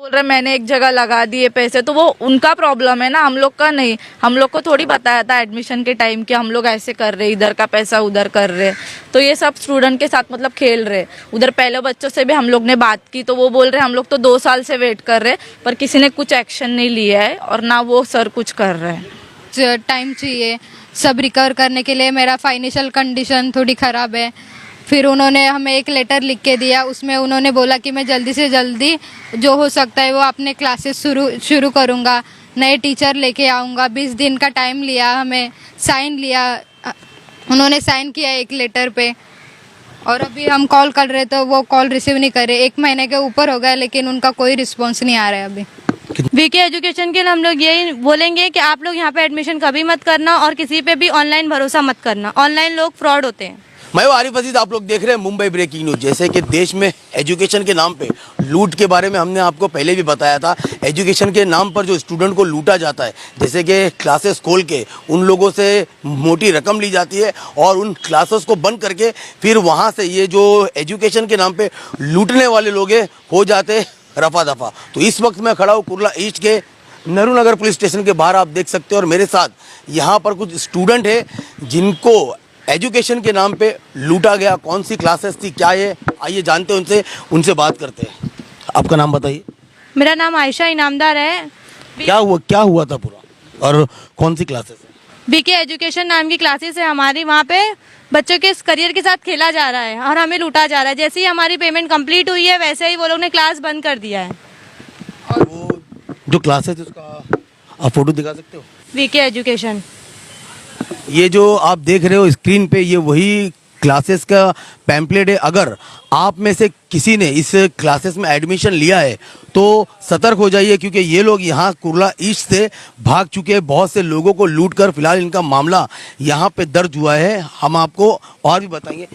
बोल रहे मैंने एक जगह लगा दिए पैसे, तो वो उनका प्रॉब्लम है ना, हम लोग का नहीं। हम लोग को थोड़ी बताया था एडमिशन के टाइम कि हम लोग ऐसे कर रहे, इधर का पैसा उधर कर रहे। तो ये सब स्टूडेंट के साथ मतलब खेल रहे। उधर पहले बच्चों से भी हम लोग ने बात की तो वो बोल रहे हम लोग तो 2 साल से वेट कर रहे, पर किसी ने कुछ एक्शन नहीं लिया है और ना वो सर कुछ कर रहे हैं। टाइम चाहिए सब रिकवर करने के लिए। मेरा फाइनेंशियल कंडीशन थोड़ी ख़राब है। फिर उन्होंने हमें एक लेटर लिख के दिया, उसमें उन्होंने बोला कि मैं जल्दी से जल्दी जो हो सकता है वो अपने क्लासेस शुरू करूँगा, नए टीचर लेके आऊँगा। 20 दिन का टाइम लिया, हमें साइन लिया, उन्होंने साइन किया एक लेटर पे। और अभी हम कॉल कर रहे तो वो कॉल रिसीव नहीं कर रहे। 1 महीने के ऊपर हो गया लेकिन उनका कोई रिस्पॉन्स नहीं आ रहा है अभी। वीके एजुकेशन के लिए हम लोग यही बोलेंगे कि आप लोग यहाँ पे एडमिशन कभी मत करना और किसी पे भी ऑनलाइन भरोसा मत करना। ऑनलाइन लोग फ्रॉड होते हैं। मैं हूं आरिफ अजीज, आप लोग देख रहे हैं मुंबई ब्रेकिंग न्यूज। जैसे कि देश में एजुकेशन के नाम पे लूट के बारे में हमने आपको पहले भी बताया था। एजुकेशन के नाम पर जो स्टूडेंट को लूटा जाता है, जैसे कि क्लासेस खोल के उन लोगों से मोटी रकम ली जाती है और उन क्लासेस को बंद करके फिर वहाँ से ये जो एजुकेशन के नाम पे लूटने वाले लोग हैं हो जाते रफा दफा। तो इस वक्त मैं खड़ा हूँ कुर्ला ईस्ट के नेहरू नगर पुलिस स्टेशन के बाहर, आप देख सकते हो। और मेरे साथ यहाँ पर कुछ स्टूडेंट है जिनको एजुकेशन के नाम पे लूटा गया। कौन सी क्लासेस थी, क्या ये, आइए जानते हैं उनसे बात करते हैं। आपका नाम बताइए। मेरा नाम आयशा इनामदार है। क्या हुआ था पूरा और कौन सी क्लासेस है? वीके एजुकेशन नाम की क्लासेस है हमारी। वहाँ पे बच्चों के करियर के साथ खेला जा रहा है और हमें लूटा जा रहा है। जैसे ही हमारी पेमेंट कंप्लीट हुई है वैसे ही वो लोग ने क्लास बंद कर दिया है। और वो जो क्लासेस है उसका आप फोटो दिखा सकते हो? वीके एजुकेशन, ये जो आप देख रहे हो स्क्रीन पे, ये वही क्लासेस का पैम्पलेट है। अगर आप में से किसी ने इस क्लासेस में एडमिशन लिया है तो सतर्क हो जाइए, क्योंकि ये लोग यहाँ कुर्ला ईस्ट से भाग चुके हैं। बहुत से लोगों को लूट कर फिलहाल इनका मामला यहाँ पे दर्ज हुआ है। हम आपको और भी बताएंगे।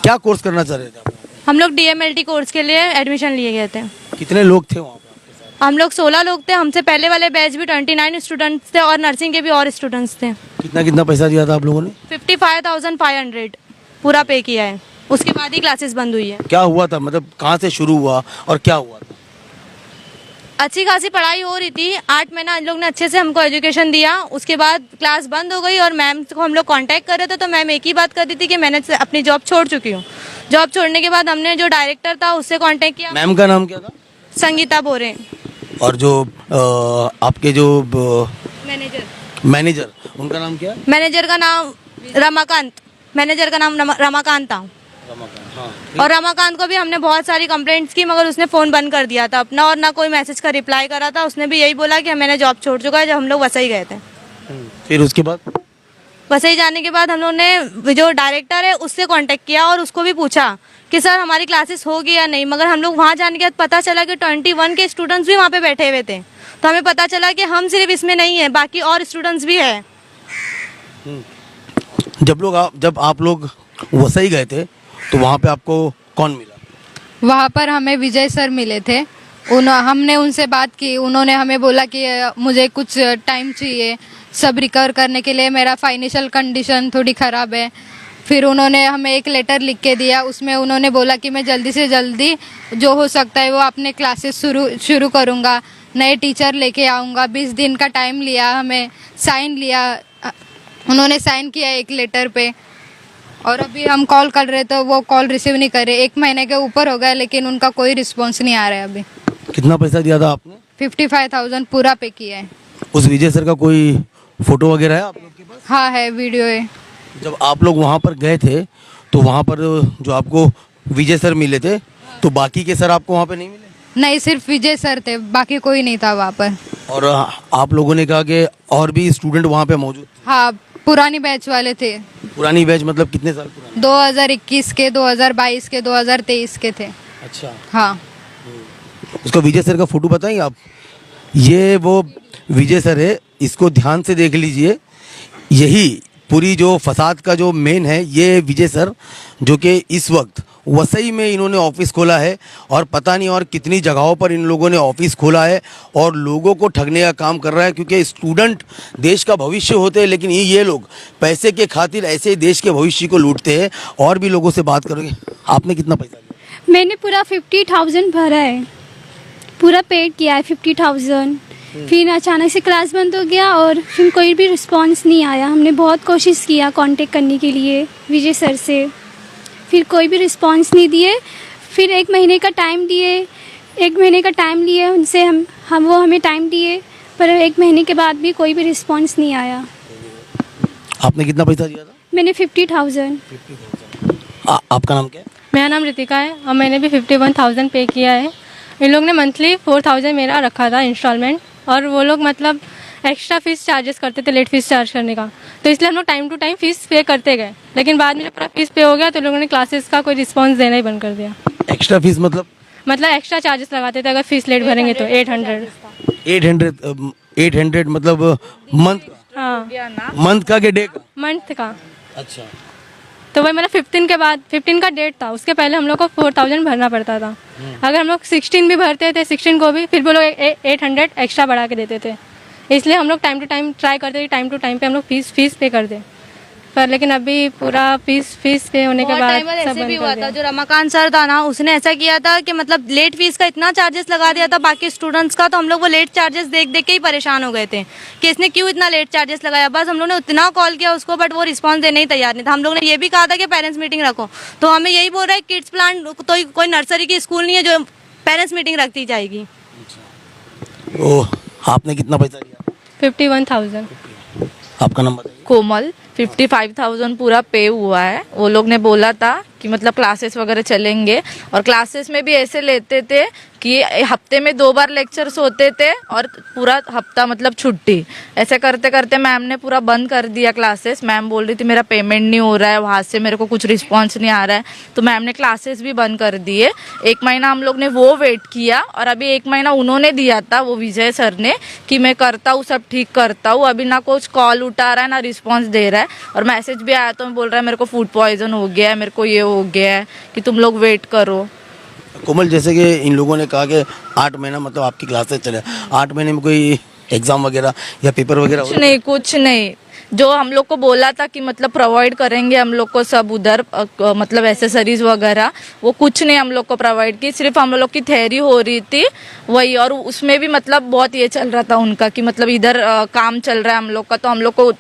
क्या कोर्स करना चाह रहे थे आप? हम लोग DMLT कोर्स के लिए एडमिशन लिए गए थे। कितने लोग थे वहाँ पे आपके साथ? हम लोग 16 लोग थे। हमसे पहले वाले बैच भी 29 स्टूडेंट्स थे और नर्सिंग के भी और स्टूडेंट्स थे। कितना पैसा दिया था आप लोगों ने? 55,500 पूरा पे किया है। उसके बाद ही क्लासेस बंद हुई है। क्या हुआ था, मतलब कहाँ से शुरू हुआ और क्या हुआ था? अच्छी खासी पढ़ाई हो रही थी। 8 महीना इन लोग ने अच्छे से हमको एजुकेशन दिया। उसके बाद क्लास बंद हो गई और मैम को हम लोग कांटेक्ट कर रहे थे तो मैम एक ही बात कर रही थी कि मैंने अपनी जॉब छोड़ चुकी हूँ। जॉब छोड़ने के बाद हमने जो डायरेक्टर था उससे कांटेक्ट किया। मैम का नाम क्या था? संगीता बोरे। और जो आपके जो मैनेजर उनका नाम क्या? मैनेजर का नाम रमाकांत। मैनेजर का नाम रमाकांत था। और रमाकांत को भी हमने बहुत सारी कंप्लेंट्स की मगर उसने फ़ोन बंद कर दिया था अपना, और ना कोई मैसेज का रिप्लाई करा था। उसने भी यही बोला कि मैंने जॉब छोड़ चुका है, जब हम लोग वसई गए थे। फिर उसके बाद वसई जाने के बाद हम लोगों ने जो डायरेक्टर है उससे कांटेक्ट किया और उसको भी पूछा कि सर हमारी क्लासेस होगी या नहीं। मगर हम लोग वहाँ जाने के बाद पता चला कि 21 के स्टूडेंट्स भी वहाँ पे बैठे हुए थे। तो हमें पता चला कि हम सिर्फ इसमें नहीं है, बाकी और स्टूडेंट्स भी है। जब आप लोग वसई गए थे तो वहाँ पे आपको कौन मिला? वहाँ पर हमें विजय सर मिले थे। हमने उनसे बात की। उन्होंने हमें बोला कि मुझे कुछ टाइम चाहिए सब रिकवर करने के लिए। मेरा फाइनेंशियल कंडीशन थोड़ी ख़राब है। फिर उन्होंने हमें एक लेटर लिख के दिया, उसमें उन्होंने बोला कि मैं जल्दी से जल्दी जो हो सकता है वो अपने क्लासेस शुरू करूँगा, नए टीचर लेके आऊँगा। 20 दिन का टाइम लिया, हमें साइन लिया, उन्होंने साइन किया एक लेटर पे। और अभी हम कॉल कर रहे तो वो कॉल रिसीव नहीं कर रहे। 1 महीने के ऊपर हो गया लेकिन उनका कोई रिस्पॉन्स नहीं आ रहा है अभी। कितना पैसा दिया था आपने? 55,000 पूरा पे किया है। उस विजय सर का कोई फोटो वगैरह है आप लोग के पास? हाँ है, वीडियो है। जब आप लोग वहाँ पर गए थे तो वहाँ पर जो आपको विजय सर मिले थे तो बाकी के सर आपको वहाँ पे नहीं मिले? नहीं, सिर्फ विजय सर थे, बाकी कोई नहीं था वहाँ पर। और आप लोगों ने कहा कि और भी स्टूडेंट वहाँ पे मौजूद थे? हाँ, पुरानी बैच वाले थे। पुरानी बैच मतलब कितने साल पुरानी? 2021 के, 2022 के, 2023 के थे। अच्छा। हाँ। उसका विजय सर का फोटो बताएंगे आप? ये वो विजय सर है, इसको ध्यान से देख लीजिए। यही पूरी जो फसाद का जो मेन है ये विजय सर, जो कि इस वक्त वसई में इन्होंने ऑफिस खोला है और पता नहीं और कितनी जगहों पर इन लोगों ने ऑफिस खोला है और लोगों को ठगने का काम कर रहा है। क्योंकि स्टूडेंट देश का भविष्य होते हैं, लेकिन ये लोग पैसे के खातिर ऐसे ही देश के भविष्य को लूटते हैं। और भी लोगों से बात करेंगे। आपने कितना पैसा लिया? मैंने पूरा 50,000 भरा है। पूरा पेड किया है 50,000। फिर अचानक से क्लास बंद हो गया और फिर कोई भी रिस्पांस नहीं आया। हमने बहुत कोशिश किया कांटेक्ट करने के लिए विजय सर से, फिर कोई भी रिस्पांस नहीं दिए। फिर 1 महीने का टाइम दिए, 1 महीने का टाइम लिए उनसे, हम वो हमें टाइम दिए, पर 1 महीने के बाद भी कोई भी रिस्पांस नहीं आया। आपने कितना पैसा दिया था? मैंने 50,000। आपका नाम क्या है? मेरा नाम रितिका है और मैंने भी 51,000 पे किया है। इन लोग ने मंथली 4,000 मेरा रखा था इंस्टॉलमेंट, और वो लोग मतलब एक्स्ट्रा फीस चार्जेस करते थे, लेट फीस चार्ज करने का, तो इसलिए हम लोग टाइम टू टाइम फीस पे करते गए। लेकिन बाद में जब पूरा फीस पे हो गया तो लोगों ने क्लासेस का कोई रिस्पॉन्स देना ही बंद कर दिया। एक्स्ट्रा फीस मतलब एक्स्ट्रा चार्जेस लगाते थे, अगर फीस लेट भरेंगे तो 800। 800 मतलब मंथ हाँ, मंथ का के डे का? मंथ का। अच्छा। तो वही मतलब 15 के बाद, 15 का डेट था, उसके पहले हम लोग को 4,000 भरना पड़ता था। अगर हम लोग 16 भी भरते थे, 16 को भी, फिर वो लोग 800 एक्स्ट्रा बढ़ा के देते थे। इसलिए हम लोग टाइम टू टाइम ट्राई करते थे, टाइम टू टाइम पे हम लोग फीस पे कर दे, पर लेकिन अभी पूरा फीस पे होने के बहुत बाद टाइम बाद सब ऐसे भी बंद हुआ कर था, दिया। जो रमाकांत सर था ना, उसने ऐसा किया था कि मतलब लेट फीस का इतना चार्जेस लगा दिया था बाकी स्टूडेंट्स का, तो हम लोग वो लेट चार्जेस देख देख के ही परेशान हो गए थे कि इसने क्यों इतना लेट चार्जेस लगाया। बस हम लोग ने उतना कॉल किया उसको, बट वो रिस्पॉन्स देने ही तैयार नहीं था। हम लोग ने ये भी कहा था कि पेरेंट्स मीटिंग रखो, तो हमें यही बोल रहा है किड्स प्लान तो कोई नर्सरी की स्कूल नहीं है जो पेरेंट्स मीटिंग रखती जाएगी। तो आपने कितना पैसा दिया? 51,000। आपका नाम बताइए। कोमल। 55,000 पूरा पे हुआ है। वो लोग ने बोला था कि मतलब क्लासेस वगैरह चलेंगे, और क्लासेस में भी ऐसे लेते थे कि हफ्ते में 2 बार लेक्चर्स होते थे और पूरा हफ्ता मतलब छुट्टी। ऐसे करते करते मैम ने पूरा बंद कर दिया क्लासेस। मैम बोल रही थी मेरा पेमेंट नहीं हो रहा है, वहाँ से मेरे को कुछ रिस्पॉन्स नहीं आ रहा है, तो मैम ने क्लासेस भी बंद कर दिए। 1 महीना हम लोग ने वो वेट किया, और अभी 1 महीना उन्होंने दिया था, वो विजय सर ने, कि मैं करता हूँ, सब ठीक करता हूँ। अभी ना कुछ कॉल उठा रहा है ना रिस्पॉन्स दे रहा है, और मैसेज भी आया तो बोल रहा है मेरे को फूड पॉइजन हो गया है, मेरे को ये हो गया है कि तुम लोग वेट करो। कोमल, जैसे कि इन लोगों ने कहा कि 8 महीना मतलब आपकी क्लासेस चले, 8 महीने में कोई एग्जाम वगैरह या पेपर वगैरह? कुछ नहीं। जो हम लोग को बोला था कि मतलब प्रोवाइड करेंगे हम लोग को सब उधर मतलब एसेसरीज वगैरह, वो कुछ नहीं हम लोग को प्रोवाइड की। सिर्फ हम लोग की थ्योरी हो रही थी वही, और उसमें भी मतलब बहुत ये चल रहा था उनका कि मतलब इधर काम चल रहा है हम लोग का, तो हम लोग को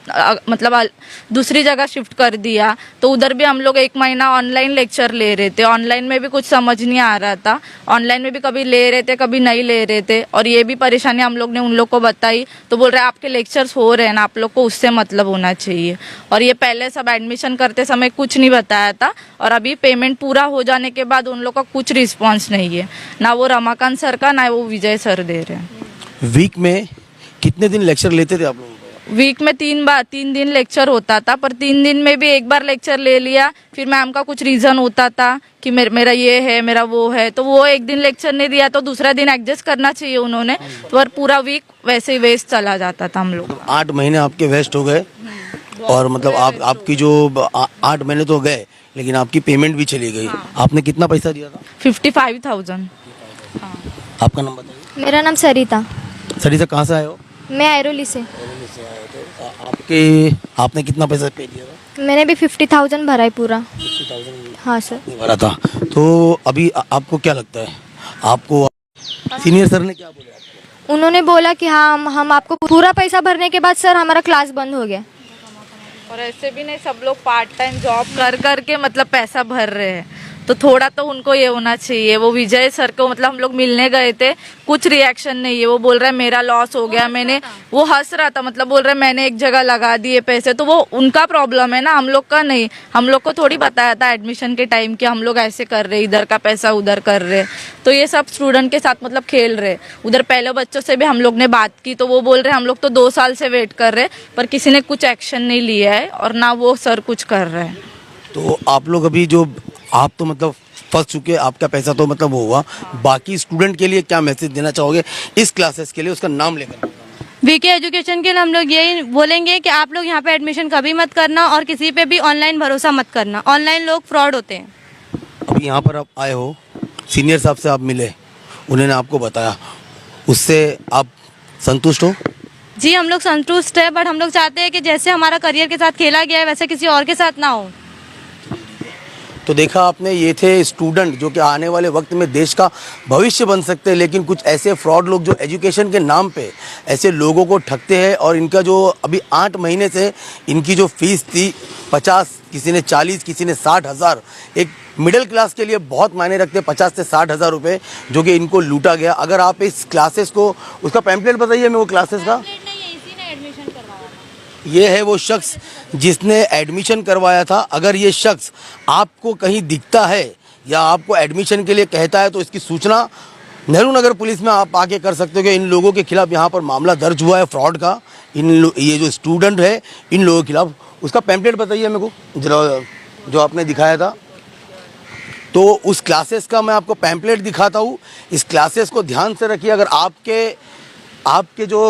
मतलब दूसरी जगह शिफ्ट कर दिया। तो उधर भी हम लोग 1 महीना ऑनलाइन लेक्चर ले रहे थे, ऑनलाइन में भी कुछ समझ नहीं आ रहा था, ऑनलाइन में भी कभी ले रहे थे कभी नहीं ले रहे थे, और ये भी परेशानी हम लोग ने उन लोग को बताई, तो बोल रहे आपके लेक्चर्स हो रहे हैं ना, आप लोग को उससे मतलब होना चाहिए। और ये पहले सब एडमिशन करते समय कुछ नहीं बताया था, और अभी पेमेंट पूरा हो जाने के बाद उन लोग का कुछ रिस्पॉन्स नहीं है, ना वो रमाकांत सर का ना वो विजय सर दे रहे हैं। वीक में कितने दिन लेक्चर लेते थे आप लोग? वीक में 3 दिन लेक्चर होता था, पर 3 दिन में भी 1 बार लेक्चर ले लिया, फिर मैम का कुछ रीजन होता था कि मेरा ये है मेरा वो है, तो वो 1 दिन लेक्चर नहीं दिया तो दूसरा दिन एडजस्ट करना चाहिए उन्होंने, पर पूरा वीक वैसे ही वेस्ट चला जाता था हम लोग। 8 महीने आपके वेस्ट हो गए, और मतलब आपकी जो 8 महीने तो गए, लेकिन आपकी पेमेंट भी चली गई। आपने कितना पैसा दिया था? 55,000। आपका नाम बताइए। मेरा नाम सरिता, सरिता, कहाँ से आए हो? मैं ऐरोली से। आपने कितना पैसा पे दिया था? मैंने भी 50,000 भरा है पूरा। 50,000 हाँ सर। भरा था। तो अभी आपको क्या लगता है, आपको सीनियर सर ने क्या बोला आपको? उन्होंने बोला कि हाँ हम आपको पूरा पैसा भरने के बाद सर हमारा क्लास बंद हो गया। और ऐसे भी नहीं, सब लोग पार्ट टाइम जॉब कर करके मतलब पैसा भर रहे हैं, तो थोड़ा तो उनको ये होना चाहिए। वो विजय सर को मतलब हम लोग मिलने गए थे, कुछ रिएक्शन नहीं है। वो बोल रहा है मेरा लॉस हो गया, मैंने, वो हंस रहा था, मतलब बोल रहा है मैंने एक जगह लगा दिए पैसे, तो वो उनका प्रॉब्लम है ना, हम लोग का नहीं। हम लोग को थोड़ी बताया था एडमिशन के टाइम कि हम लोग ऐसे कर रहे, इधर का पैसा उधर कर रहे, तो ये सब स्टूडेंट के साथ मतलब खेल रहे। उधर पहले बच्चों से भी हम लोग ने बात की, तो वो बोल रहे हम लोग तो 2 साल से वेट कर रहे, पर किसी ने कुछ एक्शन नहीं लिया है, और ना वो सर कुछ कर रहे हैं। तो आप लोग अभी जो आप तो मतलब फंस चुके, आपका पैसा तो मतलब हुआ, बाकी स्टूडेंट के लिए क्या मैसेज देना चाहोगे इस क्लासेस के लिए, उसका नाम लेकर? वीके एजुकेशन के लिए हम लोग यही बोलेंगे कि आप लोग यहाँ पे एडमिशन कभी मत करना, और किसी पे भी ऑनलाइन भरोसा मत करना, ऑनलाइन लोग फ्रॉड होते हैं। अभी यहाँ पर आप आए हो, सीनियर साहब से आप मिले, उन्होंने आपको बताया, उससे आप संतुष्ट हो? जी हम लोग संतुष्ट है, बट हम लोग चाहते हैं कि जैसे हमारा करियर के साथ खेला गया है वैसे किसी और के साथ ना हो। तो देखा आपने, ये थे स्टूडेंट जो कि आने वाले वक्त में देश का भविष्य बन सकते हैं, लेकिन कुछ ऐसे फ्रॉड लोग जो एजुकेशन के नाम पे ऐसे लोगों को ठगते हैं। और इनका जो अभी 8 महीने से इनकी जो फीस थी 50, किसी ने 40, किसी ने 60 हज़ार, एक मिडिल क्लास के लिए बहुत मायने रखते हैं 50 से 60 हज़ार रुपये जो कि इनको लूटा गया। अगर आप इस क्लासेस को, उसका पैम्पलेट बताइए मेरे को क्लासेस का। ये है वो शख्स जिसने एडमिशन करवाया था। अगर ये शख्स आपको कहीं दिखता है या आपको एडमिशन के लिए कहता है तो इसकी सूचना नेहरू नगर पुलिस में आप आके कर सकते हो कि इन लोगों के खिलाफ यहाँ पर मामला दर्ज हुआ है फ्रॉड का। ये जो स्टूडेंट है इन लोगों के खिलाफ, उसका पैम्पलेट बताइए मेरे को जो आपने दिखाया था। तो उस क्लासेस का मैं आपको पैम्पलेट दिखाता हूँ। इस क्लासेस को ध्यान से रखिए। अगर आपके जो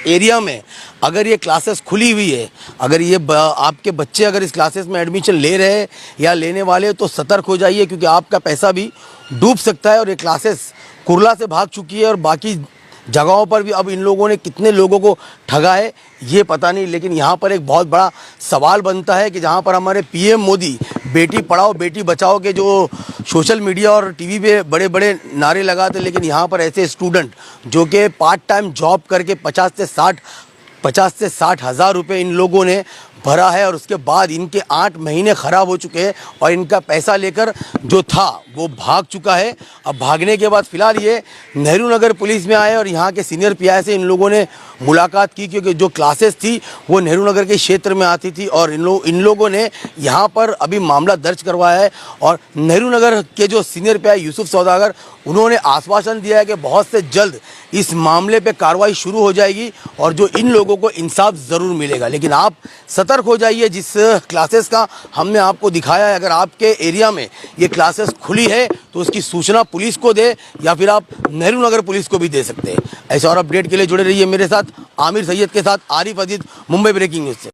एरिया में अगर ये क्लासेस खुली हुई है, अगर ये आपके बच्चे अगर इस क्लासेस में एडमिशन ले रहे हैं या लेने वाले, तो सतर्क हो जाइए, क्योंकि आपका पैसा भी डूब सकता है। और ये क्लासेस कुरला से भाग चुकी है और बाकी जगहों पर भी अब इन लोगों ने कितने लोगों को ठगा है ये पता नहीं। लेकिन यहाँ पर एक बहुत बड़ा सवाल बनता है कि जहाँ पर हमारे पीएम मोदी बेटी पढ़ाओ बेटी बचाओ के जो सोशल मीडिया और टीवी पे बड़े बड़े नारे लगाते, लेकिन यहाँ पर ऐसे स्टूडेंट जो कि पार्ट टाइम जॉब करके 50 से 60 हज़ार रुपये इन लोगों ने भरा है। और उसके बाद इनके 8 महीने ख़राब हो चुके हैं और इनका पैसा लेकर जो था वो भाग चुका है। अब भागने के बाद फ़िलहाल ये नेहरू नगर पुलिस में आए और यहाँ के सीनियर पीआई से इन लोगों ने मुलाकात की, क्योंकि जो क्लासेस थी वो नेहरू नगर के क्षेत्र में आती थी। और इन लोगों ने यहाँ पर अभी मामला दर्ज करवाया है। और नेहरू नगर के जो सीनियर पीआई यूसुफ सौदागर, उन्होंने आश्वासन दिया है कि बहुत से जल्द इस मामले पे कार्रवाई शुरू हो जाएगी और जो इन लोगों को इंसाफ ज़रूर मिलेगा। लेकिन आप सतर्क हो जाइए। जिस क्लासेस का हमने आपको दिखाया है, अगर आपके एरिया में ये क्लासेस खुली है तो उसकी सूचना पुलिस को दे या फिर आप नेहरू नगर पुलिस को भी दे सकते हैं। ऐसे और अपडेट के लिए जुड़े रहिए मेरे साथ, आमिर सैयद के साथ, आरिफ अजीज, मुंबई ब्रेकिंग न्यूज़ से।